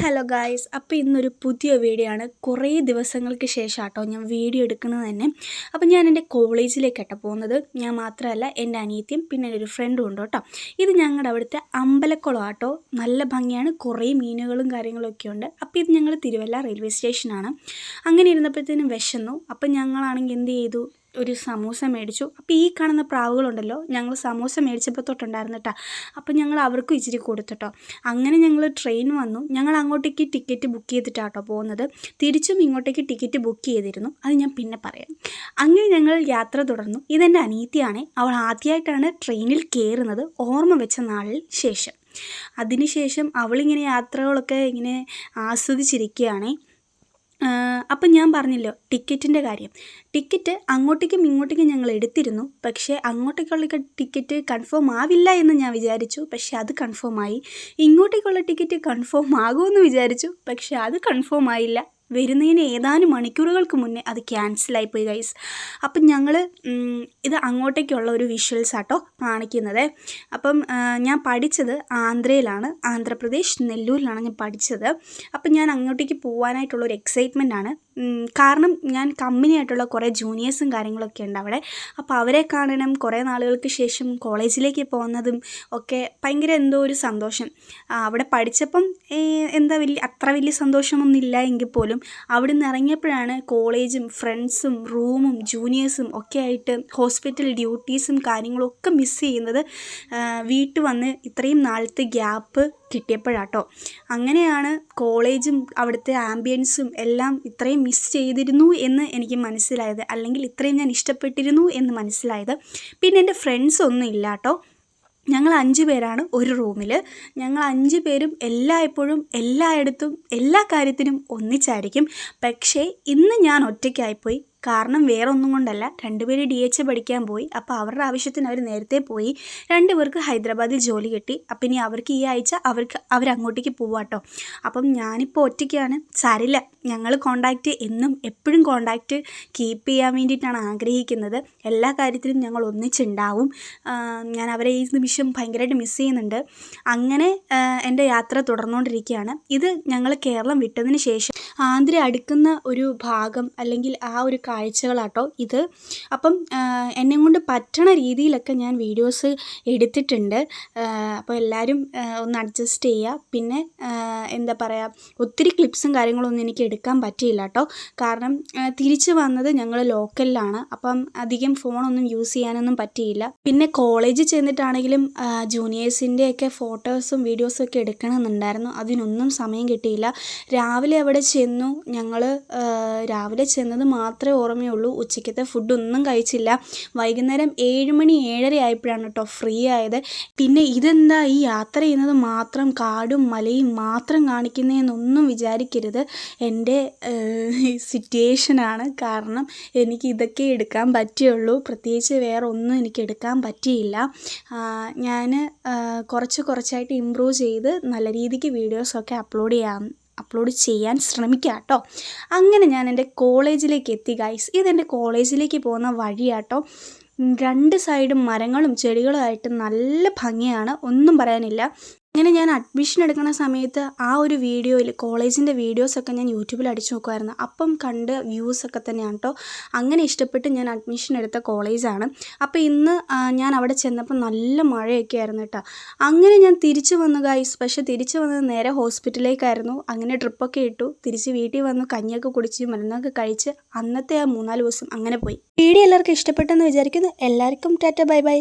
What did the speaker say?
Hello guys, അപ്പോൾ ഇന്നൊരു പുതിയ വീഡിയോ ആണ്. കുറേ ദിവസങ്ങൾക്ക് ശേഷം കേട്ടോ ഞാൻ വീഡിയോ എടുക്കുന്നത് തന്നെ. അപ്പോൾ ഞാൻ എൻ്റെ കോളേജിലേക്കാട്ടോ പോകുന്നത്. ഞാൻ മാത്രമല്ല, എൻ്റെ അനിയത്തിയും പിന്നെ എൻ്റെ ഒരു ഫ്രണ്ടും ഉണ്ട് കേട്ടോ. ഇത് ഞങ്ങളുടെ അവിടുത്തെ അമ്പലക്കുളം ആട്ടോ. നല്ല ഭംഗിയാണ്, കുറേ മീനുകളും കാര്യങ്ങളൊക്കെ ഉണ്ട്. അപ്പോൾ ഇത് ഞങ്ങൾ തിരുവല്ല റെയിൽവേ സ്റ്റേഷനാണ്. അങ്ങനെ ഇരുന്നപ്പോഴത്തേനും വിശന്നു. അപ്പം ഞങ്ങളാണെങ്കിൽ എന്ത് ചെയ്തു, ഒരു സമൂസ മേടിച്ചു. അപ്പോൾ ഈ കാണുന്ന പ്രാവുകളുണ്ടല്ലോ, ഞങ്ങൾ സമൂസ മേടിച്ചപ്പോൾ തൊട്ടുണ്ടായിരുന്നു കേട്ടോ. അപ്പോൾ ഞങ്ങൾ അവർക്കും ഇച്ചിരി കൊടുത്തിട്ടോ. അങ്ങനെ ഞങ്ങൾ ട്രെയിൻ വന്നു. ഞങ്ങൾ അങ്ങോട്ടേക്ക് ടിക്കറ്റ് ബുക്ക് ചെയ്തിട്ടാട്ടോ പോകുന്നത്. തിരിച്ചും ഇങ്ങോട്ടേക്ക് ടിക്കറ്റ് ബുക്ക് ചെയ്തിരുന്നു, അത് ഞാൻ പിന്നെ പറയാം. അങ്ങനെ ഞങ്ങൾ യാത്ര തുടർന്നു. ഇതെൻ്റെ അനിയത്തിയാണ്. അവൾ ആദ്യമായിട്ടാണ് ട്രെയിനിൽ കയറുന്നത്, ഓർമ്മ വെച്ച നാളിൽ ശേഷം. അതിനുശേഷം അവളിങ്ങനെ യാത്രകളൊക്കെ ഇങ്ങനെ ആസ്വദിച്ചിരിക്കുകയാണ്. അപ്പം ഞാൻ പറഞ്ഞല്ലോ ടിക്കറ്റിൻ്റെ കാര്യം. ടിക്കറ്റ് അങ്ങോട്ടേക്കും ഇങ്ങോട്ടേക്കും ഞങ്ങൾ എടുത്തിരുന്നു. പക്ഷേ അങ്ങോട്ടേക്കുള്ള ടിക്കറ്റ് കൺഫേം ആവില്ല എന്ന് ഞാൻ വിചാരിച്ചു. പക്ഷേ അത് കൺഫേം ആയി. ഇങ്ങോട്ടേക്കുള്ള ടിക്കറ്റ് കൺഫേം ആകുമെന്ന് വിചാരിച്ചു. പക്ഷേ അത് കൺഫേം ആയില്ല. വരുന്നതിന് ഏതാനും മണിക്കൂറുകൾക്ക് മുന്നേ അത് ക്യാൻസലായിപ്പോയി ഗൈസ്. അപ്പം ഞങ്ങൾ ഇത് അങ്ങോട്ടേക്കുള്ള ഒരു വിഷ്വൽസ് ആട്ടോ കാണിക്കുന്നത്. അപ്പം ഞാൻ പഠിച്ചത് ആന്ധ്രയിലാണ്, ആന്ധ്രാപ്രദേശ് നെല്ലൂരിലാണ് ഞാൻ പഠിച്ചത്. അപ്പം ഞാൻ അങ്ങോട്ടേക്ക് പോകാനായിട്ടുള്ളൊരു എക്സൈറ്റ്മെൻ്റ് ആണ്. കാരണം ഞാൻ കമ്പനിയായിട്ടുള്ള കുറേ ജൂനിയേഴ്സും കാര്യങ്ങളൊക്കെ ഉണ്ട് അവിടെ. അപ്പോൾ അവരെ കാണണം. കുറേ നാളുകൾക്ക് ശേഷം കോളേജിലേക്ക് പോകുന്നതും ഒക്കെ ഭയങ്കര എന്തോ ഒരു സന്തോഷം. അവിടെ പഠിച്ചപ്പം എന്താ അത്ര വലിയ സന്തോഷമൊന്നും ഇല്ല എങ്കിൽ പോലും അവിടെ നിന്ന് ഇറങ്ങിയപ്പോഴാണ് കോളേജും ഫ്രണ്ട്സും റൂമും ജൂനിയേഴ്സും ഒക്കെ ആയിട്ട് ഹോസ്പിറ്റൽ ഡ്യൂട്ടീസും കാര്യങ്ങളും ഒക്കെ മിസ് ചെയ്യുന്നത്. വീട്ടിൽ വന്ന് ഇത്രയും നാളത്തെ ഗ്യാപ്പ് കിട്ടിയപ്പോഴാട്ടോ. അങ്ങനെയാണ് കോളേജും അവിടുത്തെ ആംബിയൻസും എല്ലാം ഇത്രയും മിസ് ചെയ്തിരുന്നു എന്ന് എനിക്ക് മനസ്സിലായത്. അല്ലെങ്കിൽ ഇത്രയും ഞാൻ ഇഷ്ടപ്പെട്ടിരുന്നു എന്ന് മനസ്സിലായത്. പിന്നെ എൻ്റെ ഫ്രണ്ട്സ് ഒന്നും ഇല്ല കേട്ടോ. ഞങ്ങൾ 5 പേരാണ് ഒരു റൂമിൽ. ഞങ്ങൾ 5 പേരും എല്ലായ്പ്പോഴും എല്ലായിടത്തും എല്ലാ കാര്യത്തിനും ഒന്നിച്ചായിരിക്കും. പക്ഷേ ഇന്ന് ഞാൻ ഒറ്റയ്ക്കായിപ്പോയി. കാരണം വേറെ ഒന്നും കൊണ്ടല്ല, 2 പേര് DH പഠിക്കാൻ പോയി. അപ്പോൾ അവരുടെ ആവശ്യത്തിന് അവർ നേരത്തെ പോയി. 2 പേർക്ക് ഹൈദരാബാദിൽ ജോലി കിട്ടി. അപ്പം ഇനി അവർക്ക് ഈ ആഴ്ച അവരങ്ങോട്ടേക്ക് പോവാട്ടോ. അപ്പം ഞാനിപ്പോൾ ഒറ്റയ്ക്കാണ്. സാരില്ല, ഞങ്ങൾ കോണ്ടാക്റ്റ് എന്നും എപ്പോഴും കോണ്ടാക്റ്റ് കീപ്പ് ചെയ്യാൻ വേണ്ടിയിട്ടാണ് ആഗ്രഹിക്കുന്നത്. എല്ലാ കാര്യത്തിലും ഞങ്ങൾ ഒന്നിച്ചുണ്ടാവും. ഞാൻ അവരെ ഈ നിമിഷം ഭയങ്കരമായിട്ട് മിസ് ചെയ്യുന്നുണ്ട്. അങ്ങനെ എൻ്റെ യാത്ര തുടർന്നുകൊണ്ടിരിക്കുകയാണ്. ഇത് ഞങ്ങൾ കേരളം വിട്ടതിന് ശേഷം ആന്ധ്ര അടുക്കുന്ന ഒരു ഭാഗം അല്ലെങ്കിൽ ആ ഒരു കാഴ്ചകളാട്ടോ ഇത്. അപ്പം എന്നെ കൊണ്ട് പറ്റണ രീതിയിലൊക്കെ ഞാൻ വീഡിയോസ് എടുത്തിട്ടുണ്ട്. അപ്പോൾ എല്ലാവരും ഒന്ന് അഡ്ജസ്റ്റ് ചെയ്യുക. പിന്നെ എന്താ പറയുക, ഒത്തിരി ക്ലിപ്സും കാര്യങ്ങളൊന്നും എനിക്ക് എടുക്കാൻ പറ്റിയില്ല കേട്ടോ. കാരണം തിരിച്ച് വന്നത് ഞങ്ങൾ ലോക്കലിലാണ്. അപ്പം അധികം ഫോണൊന്നും യൂസ് ചെയ്യാനൊന്നും പറ്റിയില്ല. പിന്നെ കോളേജിൽ ചെന്നിട്ടാണെങ്കിലും ജൂനിയേഴ്സിൻ്റെയൊക്കെ ഫോട്ടോസും വീഡിയോസും ഒക്കെ എടുക്കണമെന്നുണ്ടായിരുന്നു. അതിനൊന്നും സമയം കിട്ടിയില്ല. രാവിലെ അവിടെ ചെന്നു. ഞങ്ങൾ രാവിലെ ചെന്നത് മാത്രമേ ഓർമ്മയുള്ളൂ. ഉച്ചയ്ക്കത്തെ ഫുഡൊന്നും കഴിച്ചില്ല. വൈകുന്നേരം 7 മണി 7:30 ആയപ്പോഴാണ് കേട്ടോ ഫ്രീ ആയത്. പിന്നെ ഇതെന്താ ഈ യാത്ര ചെയ്യുന്നത് മാത്രം കാടും മലയും മാത്രം കാണിക്കുന്നതെന്നൊന്നും വിചാരിക്കരുത്. എൻ്റെ സിറ്റുവേഷനാണ്. കാരണം എനിക്ക് ഇതൊക്കെ എടുക്കാൻ പറ്റുള്ളൂ. പ്രത്യേകിച്ച് വേറെ ഒന്നും എനിക്ക് എടുക്കാൻ പറ്റിയില്ല. ഞാൻ കുറച്ചായിട്ട് ഇമ്പ്രൂവ് ചെയ്ത് നല്ല രീതിക്ക് വീഡിയോസൊക്കെ അപ്ലോഡ് ചെയ്യാൻ ശ്രമിക്കാം കേട്ടോ. അങ്ങനെ ഞാൻ എൻ്റെ കോളേജിലേക്ക് എത്തി ഗൈസ്. ഇതെൻ്റെ കോളേജിലേക്ക് പോകുന്ന വഴിയാട്ടോ. 2 സൈഡും മരങ്ങളും ചെടികളുമായിട്ട് നല്ല ഭംഗിയാണ്, ഒന്നും പറയാനില്ല. അങ്ങനെ ഞാൻ അഡ്മിഷൻ എടുക്കുന്ന സമയത്ത് ആ ഒരു വീഡിയോയിൽ കോളേജിൻ്റെ വീഡിയോസൊക്കെ ഞാൻ യൂട്യൂബിൽ അടിച്ചു നോക്കുമായിരുന്നു. അപ്പം കണ്ട വ്യൂസൊക്കെ തന്നെയാണ് കേട്ടോ. അങ്ങനെ ഇഷ്ടപ്പെട്ട് ഞാൻ അഡ്മിഷൻ എടുത്ത കോളേജാണ്. അപ്പോൾ ഇന്ന് ഞാൻ അവിടെ ചെന്നപ്പോൾ നല്ല മഴയൊക്കെ ആയിരുന്നു കേട്ടോ. അങ്ങനെ ഞാൻ തിരിച്ചു വന്നു ഗൈസ്. പക്ഷേ തിരിച്ചു വന്നത് നേരെ ഹോസ്പിറ്റലിലേക്കായിരുന്നു. അങ്ങനെ ട്രിപ്പൊക്കെ ഇട്ടു. തിരിച്ച് വീട്ടിൽ വന്നു, കഞ്ഞിയൊക്കെ കുടിച്ച് മരുന്നൊക്കെ കഴിച്ച് അന്നത്തെ ആ 3-4 ദിവസം അങ്ങനെ പോയി. വീഡിയോ എല്ലാവർക്കും ഇഷ്ടപ്പെട്ടെന്ന് വിചാരിക്കുന്നു. എല്ലാവർക്കും ടാറ്റ, ബൈ ബൈ.